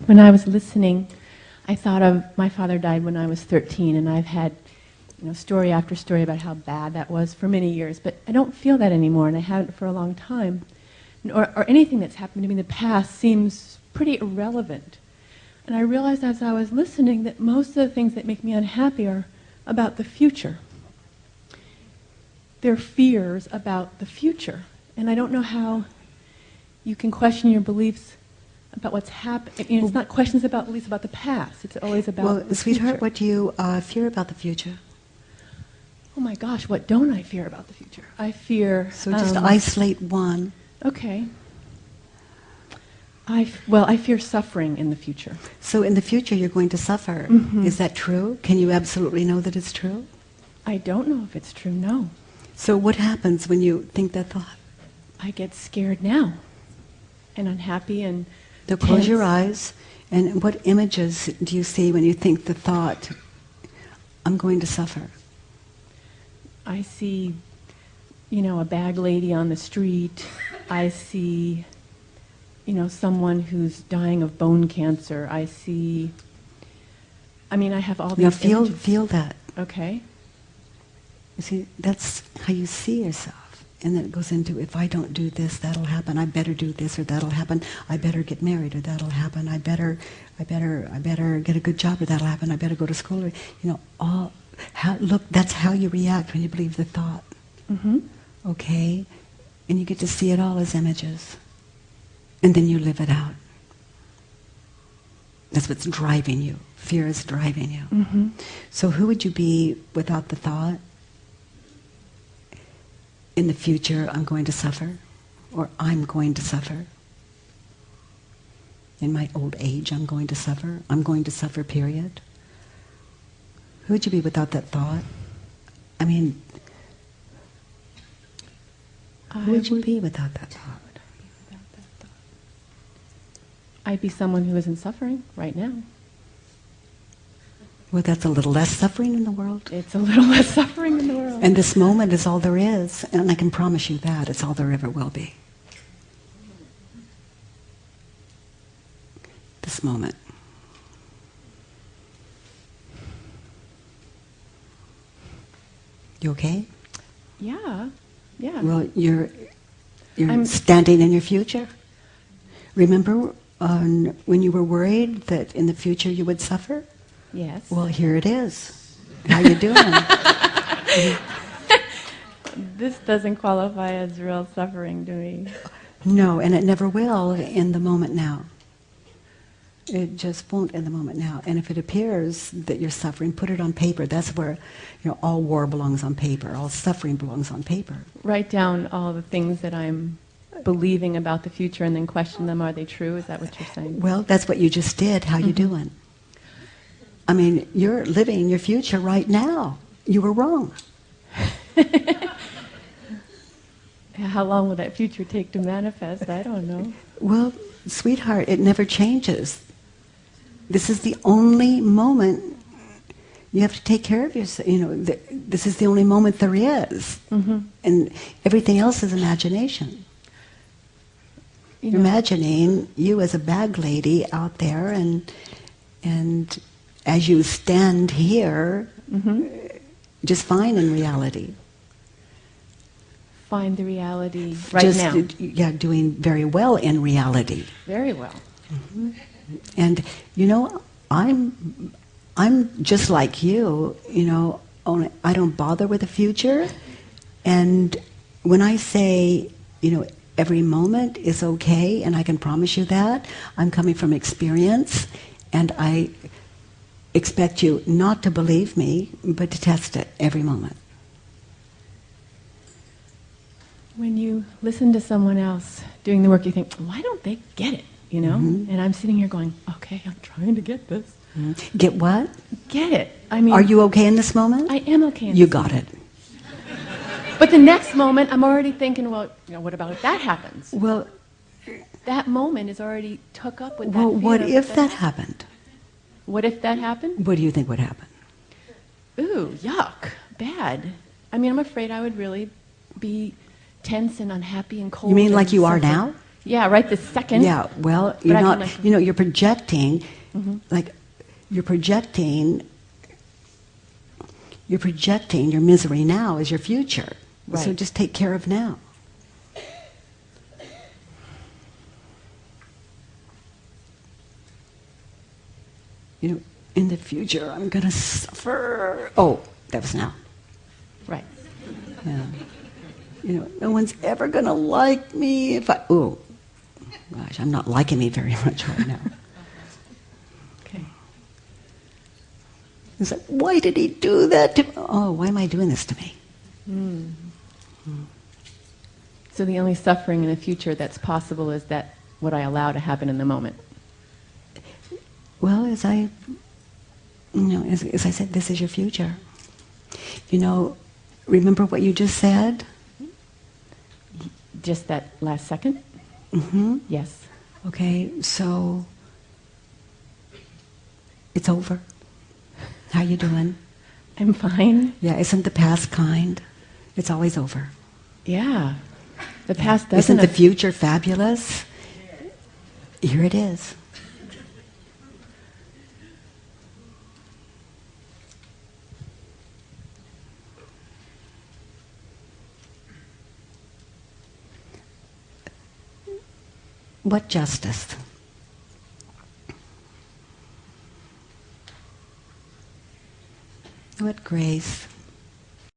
When I was listening, I thought of my father died when I was 13, and I've had story after story about how bad that was for many years, but I don't feel that anymore, and I haven't for a long time. Or anything that's happened to me in the past seems pretty irrelevant. And I realized as I was listening that most of the things that make me unhappy are about the future. They're fears about the future. And I don't know how you can question your beliefs about what's happening. It's not questions about beliefs about the past. It's always about the sweetheart, future. What do you fear about the future? Oh my gosh, what don't I fear about the future? I fear... So just isolate one. Okay. I fear suffering in the future. So in the future you're going to suffer. Mm-hmm. Is that true? Can you absolutely know that it's true? I don't know if it's true, no. So what happens when you think that thought? I get scared now and unhappy and So close your eyes, and what images do you see when you think the thought, I'm going to suffer? I see, a bag lady on the street. I see, someone who's dying of bone cancer. I have all these images. Feel that. Okay. You see, that's how you see yourself. And then it goes into, if I don't do this, that'll happen. I better do this, or that'll happen. I better get married, or that'll happen. I better get a good job, or that'll happen. I better go to school, or that's how you react when you believe the thought. Mm-hmm. Okay, and you get to see it all as images, and then you live it out. That's what's driving you. Fear is driving you. Mm-hmm. So who would you be without the thought? In the future, I'm going to suffer, or I'm going to suffer. In my old age, I'm going to suffer. I'm going to suffer, period. Who would you be without that thought? Who would you be without that thought? I'd be someone who isn't suffering right now. Well, that's a little less suffering in the world. It's a little less suffering in the world. And this moment is all there is. And I can promise you that. It's all there ever will be. This moment. You okay? Yeah. Yeah. Well, you're standing in your future. Remember when you were worried that in the future you would suffer? Yes. Well, here it is. How you doing? This doesn't qualify as real suffering to me. No, and it never will in the moment now. It just won't in the moment now. And if it appears that you're suffering, put it on paper. That's where all war belongs on paper. All suffering belongs on paper. Write down all the things that I'm believing about the future and then question them. Are they true? Is that what you're saying? Well, that's what you just did. How you doing? You're living your future right now. You were wrong. How long will that future take to manifest? I don't know. Well, sweetheart, it never changes. This is the only moment you have to take care of yourself. This is the only moment there is. Mm-hmm. And everything else is imagination. You're imagining you as a bag lady out there, and as you stand here, just fine in reality. Find the reality right now. Yeah, doing very well in reality. Very well. Mm-hmm. And I'm just like you. Only I don't bother with the future. And when I say, every moment is okay, and I can promise you that, I'm coming from experience, and I expect you not to believe me, but to test it every moment. When you listen to someone else doing the work, you think, why don't they get it, Mm-hmm. And I'm sitting here going, okay, I'm trying to get this. Mm-hmm. Get what? Get it. Are you okay in this moment? I am okay in this You got moment. it. But the next moment, I'm already thinking, well, what about if that happens? Well, that moment is already took up with that well, fear. what if that happened? What if that happened? What do you think would happen? Ooh, yuck, bad. I'm afraid I would really be tense and unhappy and cold. You mean like you are suffer. now? Yeah, right this second. Yeah, well, you're not, you're projecting, like, you're projecting your misery now as your future. Right. So just take care of now. In the future, I'm going to suffer. Oh, that was now. Right. Yeah. No one's ever going to like me if I... Oh, gosh, I'm not liking me very much right now. Okay. It's like, why did he do that to me? Oh, why am I doing this to me? So the only suffering in the future that's possible is that what I allow to happen in the moment. Well, as I said, this is your future. Remember what you just said? Just that last second? Mm-hmm. Yes. Okay, so it's over. How you doing? I'm fine. Yeah, isn't the past kind? It's always over. Yeah. The past doesn't... Isn't the future fabulous? Here it is. What justice? What grace?